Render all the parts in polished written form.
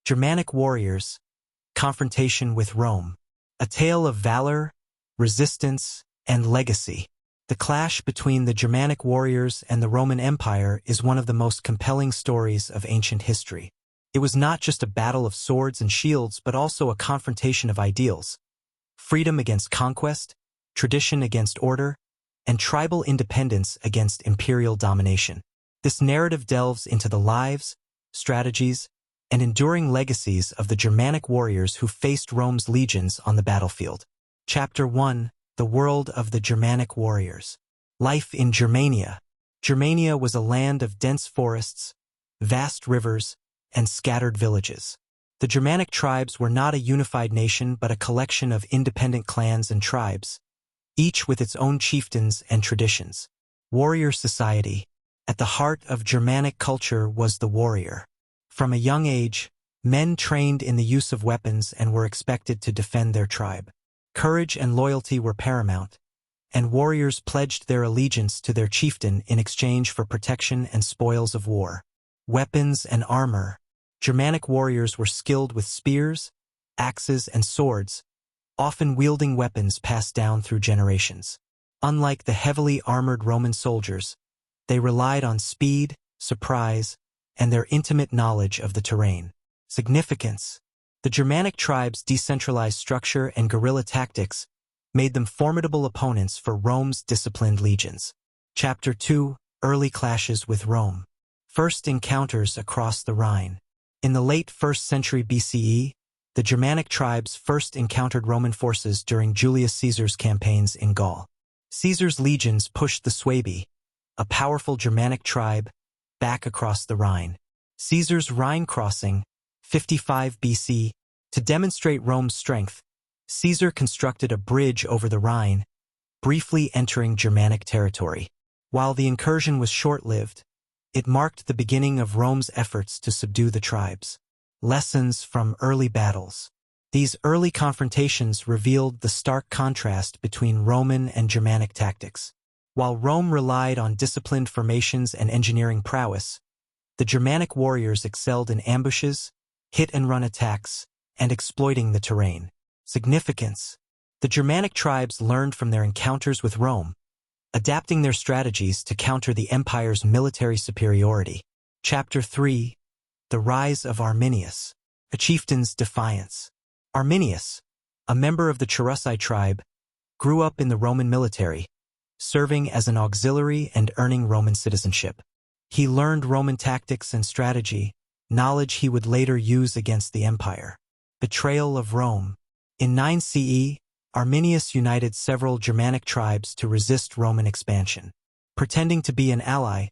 Germanic warriors, confrontation with Rome. A tale of valor, resistance, and legacy. The clash between the Germanic warriors and the Roman Empire is one of the most compelling stories of ancient history. It was not just a battle of swords and shields, but also a confrontation of ideals. Freedom against conquest, tradition against order, and tribal independence against imperial domination. This narrative delves into the lives, strategies, and enduring legacies of the Germanic warriors who faced Rome's legions on the battlefield. Chapter 1: The World of the Germanic Warriors. Life in Germania. Germania was a land of dense forests, vast rivers, and scattered villages. The Germanic tribes were not a unified nation but a collection of independent clans and tribes, each with its own chieftains and traditions. Warrior society. At the heart of Germanic culture was the warrior. From a young age, men trained in the use of weapons and were expected to defend their tribe. Courage and loyalty were paramount, and warriors pledged their allegiance to their chieftain in exchange for protection and spoils of war. Weapons and armor. Germanic warriors were skilled with spears, axes, and swords, often wielding weapons passed down through generations. Unlike the heavily armored Roman soldiers, they relied on speed, surprise, and their intimate knowledge of the terrain. Significance. The Germanic tribes' decentralized structure and guerrilla tactics made them formidable opponents for Rome's disciplined legions. Chapter 2: Early clashes with Rome. First encounters across the Rhine. In the late 1st century BCE, the Germanic tribes first encountered Roman forces during Julius Caesar's campaigns in Gaul. Caesar's legions pushed the Suebi, a powerful Germanic tribe, back across the Rhine. Caesar's Rhine crossing, 55 BC, to demonstrate Rome's strength, Caesar constructed a bridge over the Rhine, briefly entering Germanic territory. While the incursion was short-lived, it marked the beginning of Rome's efforts to subdue the tribes. Lessons from early battles. These early confrontations revealed the stark contrast between Roman and Germanic tactics. While Rome relied on disciplined formations and engineering prowess, the Germanic warriors excelled in ambushes, hit-and-run attacks, and exploiting the terrain. Significance. The Germanic tribes learned from their encounters with Rome, adapting their strategies to counter the empire's military superiority. Chapter 3: The Rise of Arminius. A chieftain's defiance. Arminius, a member of the Cherusei tribe, grew up in the Roman military, serving as an auxiliary and earning Roman citizenship. He learned Roman tactics and strategy, knowledge he would later use against the empire. Betrayal of Rome. In 9 CE, Arminius united several Germanic tribes to resist Roman expansion. Pretending to be an ally,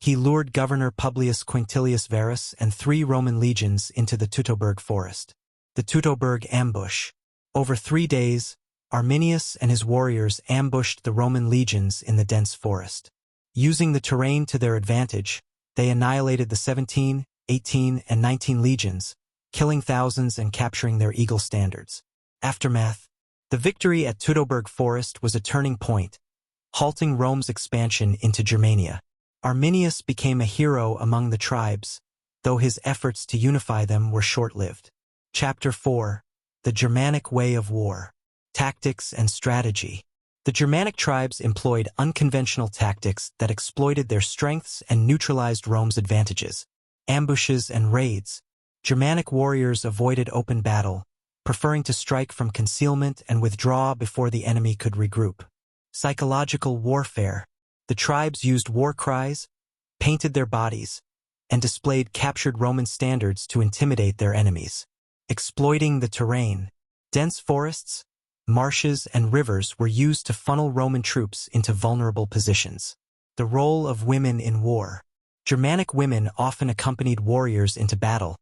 he lured Governor Publius Quintilius Varus and 3 Roman legions into the Teutoburg forest. The Teutoburg ambush. Over 3 days, Arminius and his warriors ambushed the Roman legions in the dense forest. Using the terrain to their advantage, they annihilated the 17, 18, and 19 legions, killing thousands and capturing their eagle standards. Aftermath. The victory at Teutoburg Forest was a turning point, halting Rome's expansion into Germania. Arminius became a hero among the tribes, though his efforts to unify them were short-lived. Chapter 4: The Germanic Way of War. Tactics and Strategy. The Germanic tribes employed unconventional tactics that exploited their strengths and neutralized Rome's advantages. Ambushes and raids. Germanic warriors avoided open battle, preferring to strike from concealment and withdraw before the enemy could regroup. Psychological warfare. The tribes used war cries, painted their bodies, and displayed captured Roman standards to intimidate their enemies. Exploiting the terrain. Dense forests, marshes, and rivers were used to funnel Roman troops into vulnerable positions. The role of women in war. Germanic women often accompanied warriors into battle,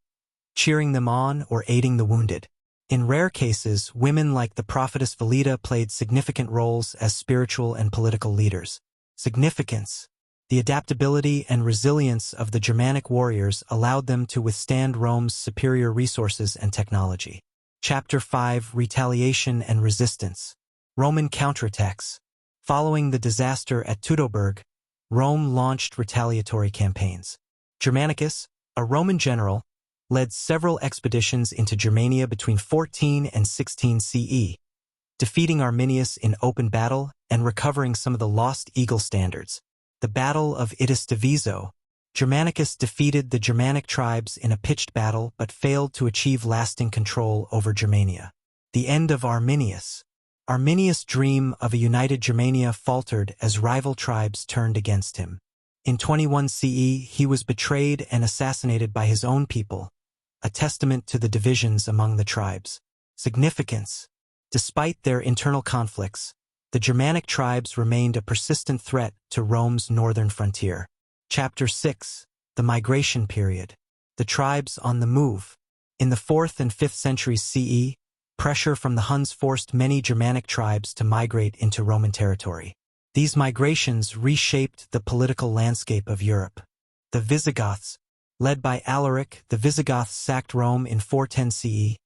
cheering them on or aiding the wounded. In rare cases, women like the prophetess Velida played significant roles as spiritual and political leaders. Significance. The adaptability and resilience of the Germanic warriors allowed them to withstand Rome's superior resources and technology. Chapter 5: Retaliation and Resistance. Roman counterattacks. Following the disaster at Teutoburg, Rome launched retaliatory campaigns. Germanicus, a Roman general, led several expeditions into Germania between 14 and 16 CE, defeating Arminius in open battle and recovering some of the lost eagle standards. The Battle of Itis Diviso, Germanicus defeated the Germanic tribes in a pitched battle but failed to achieve lasting control over Germania. The end of Arminius. Arminius' dream of a united Germania faltered as rival tribes turned against him. In 21 CE, he was betrayed and assassinated by his own people, a testament to the divisions among the tribes. Significance. Despite their internal conflicts, the Germanic tribes remained a persistent threat to Rome's northern frontier. Chapter 6. The Migration Period. The tribes on the move. In the 4th and 5th centuries CE, pressure from the Huns forced many Germanic tribes to migrate into Roman territory. These migrations reshaped the political landscape of Europe. The Visigoths, led by Alaric, the Visigoths sacked Rome in 410 CE,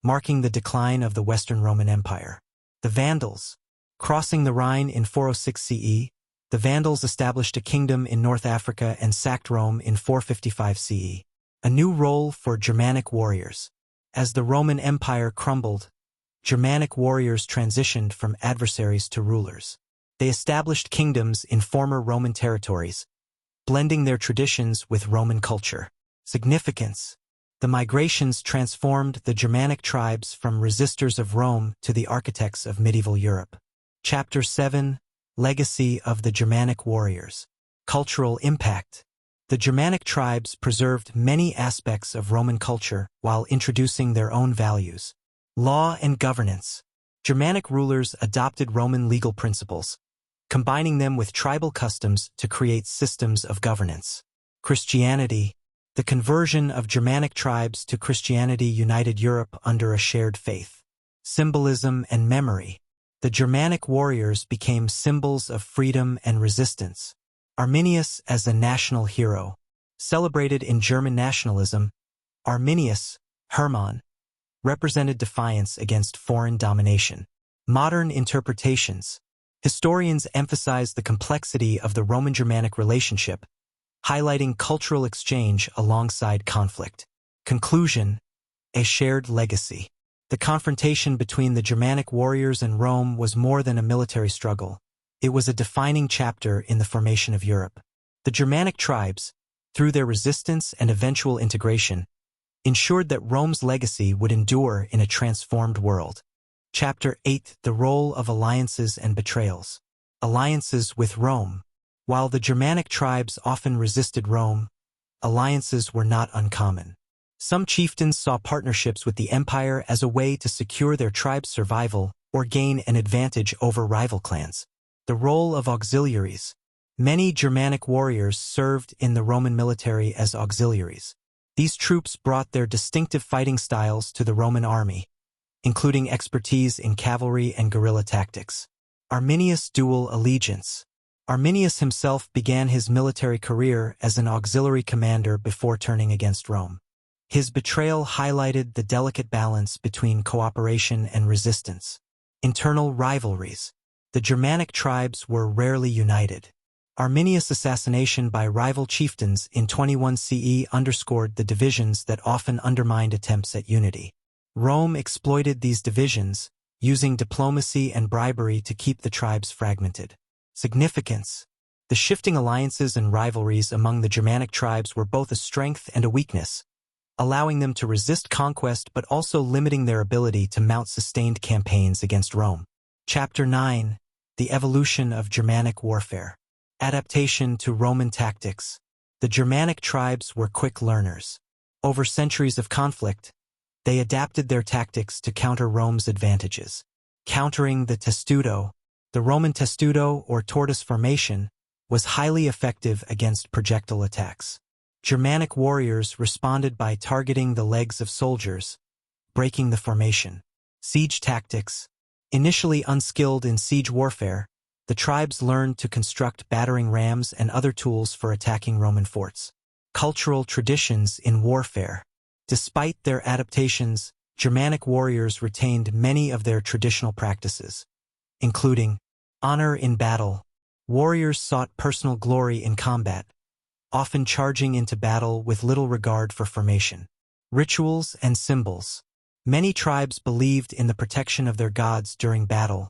marking the decline of the Western Roman Empire. The Vandals. Crossing the Rhine in 406 CE, the Vandals established a kingdom in North Africa and sacked Rome in 455 CE. A new role for Germanic warriors. As the Roman Empire crumbled, Germanic warriors transitioned from adversaries to rulers. They established kingdoms in former Roman territories, blending their traditions with Roman culture. Significance. The migrations transformed the Germanic tribes from resistors of Rome to the architects of medieval Europe. Chapter 7. Legacy of the Germanic warriors. Cultural impact. The Germanic tribes preserved many aspects of Roman culture while introducing their own values. Law and governance. Germanic rulers adopted Roman legal principles, combining them with tribal customs to create systems of governance. Christianity. The conversion of Germanic tribes to Christianity united Europe under a shared faith. Symbolism and memory. The Germanic warriors became symbols of freedom and resistance. Arminius as a national hero. Celebrated in German nationalism, Arminius, Hermann, represented defiance against foreign domination. Modern interpretations. Historians emphasize the complexity of the Roman-Germanic relationship, highlighting cultural exchange alongside conflict. Conclusion. A shared legacy. The confrontation between the Germanic warriors and Rome was more than a military struggle. It was a defining chapter in the formation of Europe. The Germanic tribes, through their resistance and eventual integration, ensured that Rome's legacy would endure in a transformed world. Chapter 8. The Role of Alliances and Betrayals. Alliances with Rome. While the Germanic tribes often resisted Rome, alliances were not uncommon. Some chieftains saw partnerships with the empire as a way to secure their tribe's survival or gain an advantage over rival clans. The role of auxiliaries. Many Germanic warriors served in the Roman military as auxiliaries. These troops brought their distinctive fighting styles to the Roman army, including expertise in cavalry and guerrilla tactics. Arminius' dual allegiance. Arminius himself began his military career as an auxiliary commander before turning against Rome. His betrayal highlighted the delicate balance between cooperation and resistance. Internal rivalries. The Germanic tribes were rarely united. Arminius' assassination by rival chieftains in 21 CE underscored the divisions that often undermined attempts at unity. Rome exploited these divisions, using diplomacy and bribery to keep the tribes fragmented. Significance. The shifting alliances and rivalries among the Germanic tribes were both a strength and a weakness, allowing them to resist conquest but also limiting their ability to mount sustained campaigns against Rome. Chapter 9. The Evolution of Germanic Warfare. Adaptation to Roman tactics. The Germanic tribes were quick learners. Over centuries of conflict, they adapted their tactics to counter Rome's advantages. Countering the testudo. The Roman testudo, or tortoise formation, was highly effective against projectile attacks. Germanic warriors responded by targeting the legs of soldiers, breaking the formation. Siege tactics. Initially unskilled in siege warfare, the tribes learned to construct battering rams and other tools for attacking Roman forts. Cultural traditions in warfare. Despite their adaptations, Germanic warriors retained many of their traditional practices, including honor in battle. Warriors sought personal glory in combat, often charging into battle with little regard for formation. Rituals and symbols. Many tribes believed in the protection of their gods during battle,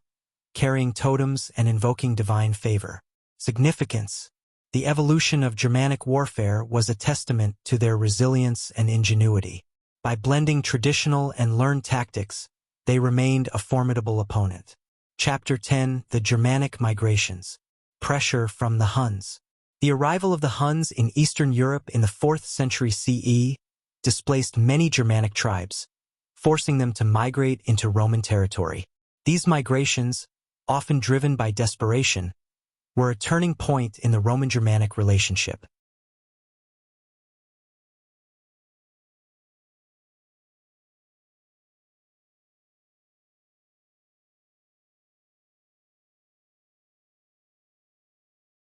carrying totems and invoking divine favor. Significance. The evolution of Germanic warfare was a testament to their resilience and ingenuity. By blending traditional and learned tactics, they remained a formidable opponent. Chapter 10: The Germanic Migrations. Pressure from the Huns. The arrival of the Huns in Eastern Europe in the 4th century CE displaced many Germanic tribes, forcing them to migrate into Roman territory. These migrations, often driven by desperation, were a turning point in the Roman-Germanic relationship.